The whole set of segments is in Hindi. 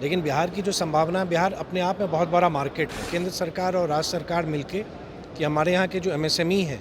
लेकिन बिहार की जो संभावना है, बिहार अपने आप में बहुत बड़ा मार्केट है। केंद्र सरकार और राज्य सरकार मिलके कि हमारे यहाँ के जो एमएसएमई हैं,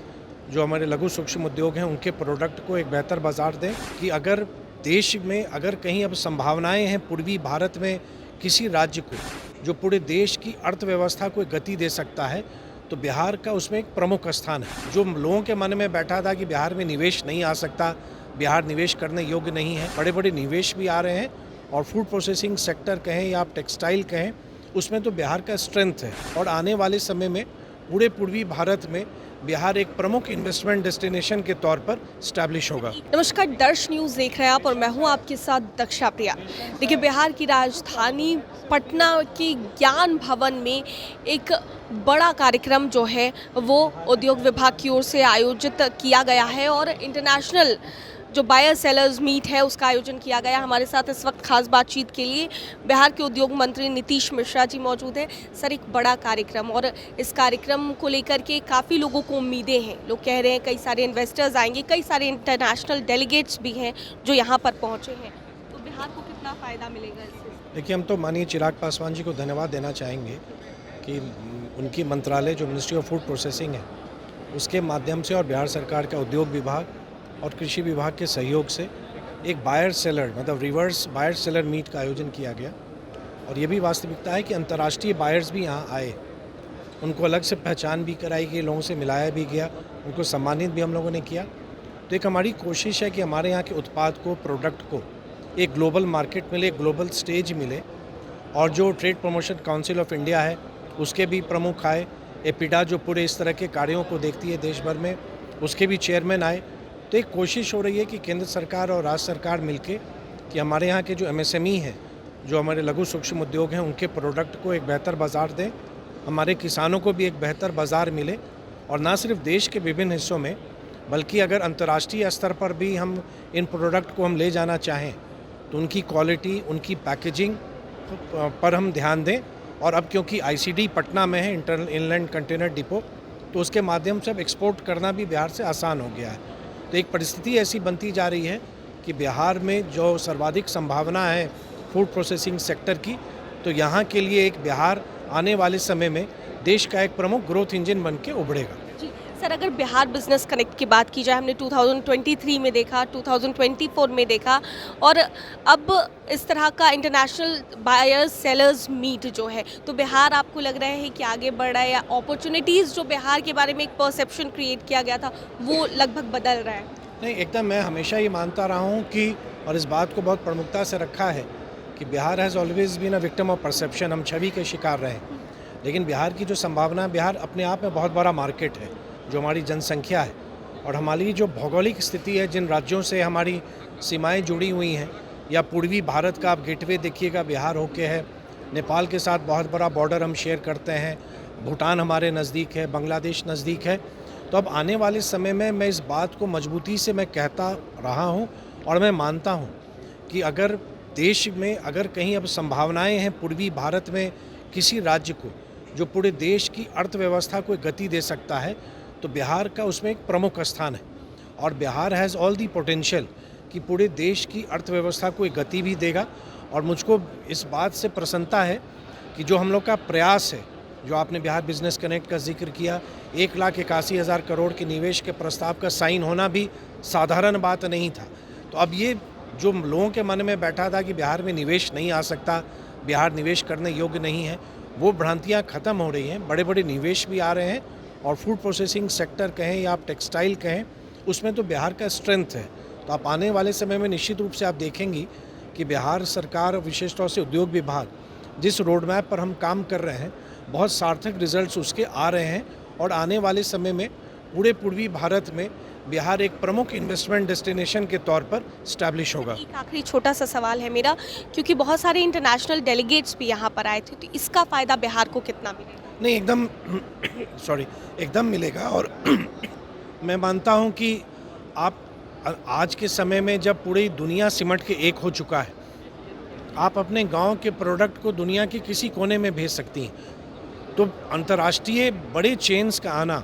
जो हमारे लघु सूक्ष्म उद्योग हैं, उनके प्रोडक्ट को एक बेहतर बाजार दें कि अगर देश में अगर कहीं अब संभावनाएं हैं पूर्वी भारत में किसी राज्य को जो पूरे देश की अर्थव्यवस्था को एक गति दे सकता है, तो बिहार का उसमें एक प्रमुख स्थान है। जो लोगों के मन में बैठा था कि बिहार में निवेश नहीं आ सकता, बिहार निवेश करने योग्य नहीं है, बड़े बड़े निवेश भी आ रहे हैं और फूड प्रोसेसिंग सेक्टर कहें या आप टेक्सटाइल कहें, उसमें तो बिहार का स्ट्रेंथ है और आने वाले समय में पूरे पूर्वी भारत में बिहार एक प्रमुख इन्वेस्टमेंट डेस्टिनेशन के तौर पर स्टैब्लिश होगा। नमस्कार, दर्श न्यूज़ देख रहे हैं आप और मैं हूं आपके साथ दक्षा प्रिया। देखिए, बिहार की राजधानी पटना के ज्ञान भवन में एक बड़ा कार्यक्रम जो है वो उद्योग विभाग की ओर से आयोजित किया गया है और इंटरनेशनल जो बायर सेलर्स मीट है उसका आयोजन किया गया। हमारे साथ इस वक्त खास बातचीत के लिए बिहार के उद्योग मंत्री नीतीश मिश्रा जी मौजूद हैं। सर, एक बड़ा कार्यक्रम और इस कार्यक्रम को लेकर के काफ़ी लोगों को उम्मीदें हैं। लोग कह रहे हैं कई सारे इन्वेस्टर्स आएंगे, कई सारे इंटरनेशनल डेलीगेट्स भी हैं जो यहाँ पर पहुँचे हैं, तो बिहार को कितना फ़ायदा मिलेगा इससे? देखिए, हम तो माननीय चिराग पासवान जी को धन्यवाद देना चाहेंगे कि उनकी मंत्रालय जो मिनिस्ट्री ऑफ फूड प्रोसेसिंग है उसके माध्यम से और बिहार सरकार का उद्योग विभाग और कृषि विभाग के सहयोग से एक बायर सेलर मतलब रिवर्स बायर सेलर मीट का आयोजन किया गया। और ये भी वास्तविकता है कि अंतर्राष्ट्रीय बायर्स भी यहाँ आए, उनको अलग से पहचान भी कराई गई, लोगों से मिलाया भी गया, उनको सम्मानित भी हम लोगों ने किया। तो एक हमारी कोशिश है कि हमारे यहाँ के उत्पाद को, प्रोडक्ट को एक ग्लोबल मार्केट मिले, एक ग्लोबल स्टेज मिले और जो trade promotion council of India है उसके भी प्रमुख आए, एपिडा जो पूरे इस तरह के कार्यों को देखती है देश भर में, उसके भी चेयरमैन आए। तो एक कोशिश हो रही है कि केंद्र सरकार और राज्य सरकार मिलके कि हमारे यहाँ के जो एमएसएमई हैं, जो हमारे लघु सूक्ष्म उद्योग हैं, उनके प्रोडक्ट को एक बेहतर बाज़ार दें, हमारे किसानों को भी एक बेहतर बाज़ार मिले और ना सिर्फ देश के विभिन्न हिस्सों में बल्कि अगर अंतर्राष्ट्रीय स्तर पर भी हम इन प्रोडक्ट को हम ले जाना चाहें तो उनकी क्वालिटी, उनकी पैकेजिंग पर हम ध्यान दें। और अब क्योंकि आईसीडी पटना में है, इंटरनल इनलैंड कंटेनर डिपो, तो उसके माध्यम से अब एक्सपोर्ट करना भी बिहार से आसान हो गया है। तो एक परिस्थिति ऐसी बनती जा रही है कि बिहार में जो सर्वाधिक संभावना है फूड प्रोसेसिंग सेक्टर की, तो यहाँ के लिए एक बिहार आने वाले समय में देश का एक प्रमुख ग्रोथ इंजन बन के उभरेगा। जी सर, अगर बिहार बिजनेस कनेक्ट की बात की जाए, हमने 2023 में देखा, 2024 में देखा और अब इस तरह का इंटरनेशनल बायर्स सेलर्स मीट जो है, तो बिहार आपको लग रहा है कि आगे बढ़ रहा है या अपॉर्चुनिटीज़ जो बिहार के बारे में एक परसेप्शन क्रिएट किया गया था वो लगभग बदल रहा है? नहीं, एकदम मैं हमेशा ये मानता रहा हूँ कि और इस बात को बहुत प्रमुखता से रखा है कि Bihar has always been a victim of perception, हम छवि के शिकार रहे। लेकिन बिहार की जो संभावना, बिहार अपने आप में बहुत बड़ा मार्केट है, जो हमारी जनसंख्या है और हमारी जो भौगोलिक स्थिति है, जिन राज्यों से हमारी सीमाएं जुड़ी हुई हैं, या पूर्वी भारत का आप गेटवे देखिएगा बिहार होके है, नेपाल के साथ बहुत बड़ा बॉर्डर हम शेयर करते हैं, भूटान हमारे नज़दीक है, बांग्लादेश नज़दीक है। तो अब आने वाले समय में मैं इस बात को मजबूती से मैं कहता रहा हूँ और मैं मानता हूँ कि अगर देश में अगर कहीं अब संभावनाएं हैं पूर्वी भारत में किसी राज्य को जो पूरे देश की अर्थव्यवस्था को एक गति दे सकता है, तो बिहार का उसमें एक प्रमुख स्थान है और Bihar has all the potential कि पूरे देश की अर्थव्यवस्था को एक गति भी देगा। और मुझको इस बात से प्रसन्नता है कि जो हम लोग का प्रयास है, जो आपने बिहार बिजनेस कनेक्ट का जिक्र किया, 1,81,000 करोड़ के निवेश के प्रस्ताव का साइन होना भी साधारण बात नहीं था। तो अब ये जो लोगों के मन में बैठा था कि बिहार में निवेश नहीं आ सकता, बिहार निवेश करने योग्य नहीं है, वो भ्रांतियाँ ख़त्म हो रही हैं। बड़े बड़े निवेश भी आ रहे हैं और फूड प्रोसेसिंग सेक्टर कहें या आप टेक्सटाइल कहें, उसमें तो बिहार का स्ट्रेंथ है। तो आप आने वाले समय में निश्चित रूप से आप देखेंगी कि बिहार सरकार, विशेष तौर से उद्योग विभाग, जिस रोड मैप पर हम काम कर रहे हैं, बहुत सार्थक रिजल्ट्स उसके आ रहे हैं और आने वाले समय में पूरे पूर्वी भारत में बिहार एक प्रमुख इन्वेस्टमेंट डेस्टिनेशन के तौर पर स्टैब्लिश होगा। एक आखिरी छोटा सा सवाल है मेरा, क्योंकि बहुत सारे इंटरनेशनल डेलीगेट्स भी यहाँ पर आए थे, तो इसका फ़ायदा बिहार को कितना मिलेगा? नहीं, एकदम एकदम मिलेगा। और मैं मानता हूँ कि आप आज के समय में जब पूरी दुनिया सिमट के एक हो चुका है, आप अपने गांव के प्रोडक्ट को दुनिया के किसी कोने में भेज सकती हैं। तो अंतर्राष्ट्रीय बड़े चेन्स का आना,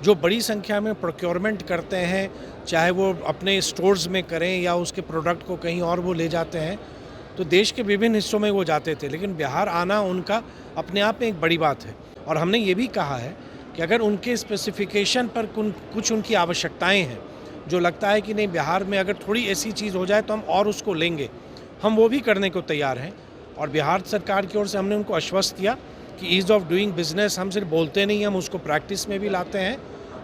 जो बड़ी संख्या में प्रोक्योरमेंट करते हैं, चाहे वो अपने स्टोर्स में करें या उसके प्रोडक्ट को कहीं और वो ले जाते हैं, तो देश के विभिन्न हिस्सों में वो जाते थे, लेकिन बिहार आना उनका अपने आप में एक बड़ी बात है। और हमने ये भी कहा है कि अगर उनके स्पेसिफिकेशन पर कुछ उनकी आवश्यकताएं हैं, जो लगता है कि नहीं बिहार में अगर थोड़ी ऐसी चीज़ हो जाए तो हम और उसको लेंगे, हम वो भी करने को तैयार हैं। और बिहार सरकार की ओर से हमने उनको आश्वस्त किया कि ईज़ ऑफ डूइंग बिजनेस हम सिर्फ बोलते नहीं, हम उसको प्रैक्टिस में भी लाते हैं।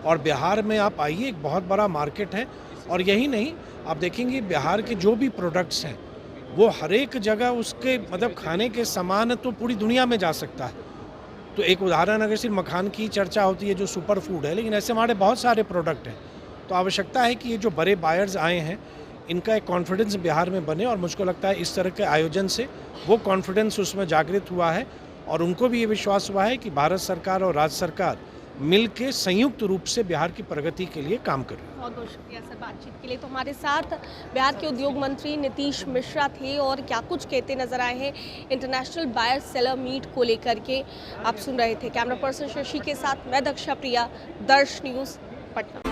और बिहार में आप आइए, एक बहुत बड़ा मार्केट है। और यही नहीं, आप देखेंगे बिहार के जो भी प्रोडक्ट्स हैं वो हर एक जगह उसके मतलब खाने के सामान तो पूरी दुनिया में जा सकता है। तो एक उदाहरण, अगर सिर्फ मखान की चर्चा होती है जो सुपर फूड है, लेकिन ऐसे हमारे बहुत सारे प्रोडक्ट हैं। तो आवश्यकता है कि ये जो बड़े बायर्स आए हैं इनका एक कॉन्फिडेंस बिहार में बने। और मुझको लगता है इस तरह के आयोजन से वो कॉन्फिडेंस उसमें जागृत हुआ है और उनको भी ये विश्वास हुआ है कि भारत सरकार और राज्य सरकार मिलके संयुक्त रूप से बिहार की प्रगति के लिए काम कर रही है। बहुत बहुत शुक्रिया सर बातचीत के लिए। तो हमारे साथ बिहार के उद्योग मंत्री नीतीश मिश्रा थे और क्या कुछ कहते नजर आए हैं इंटरनेशनल बायर सेलर मीट को लेकर के आप सुन रहे थे। कैमरा पर्सन शशि के साथ मैं दक्षा प्रिया, दर्श न्यूज़, पटना।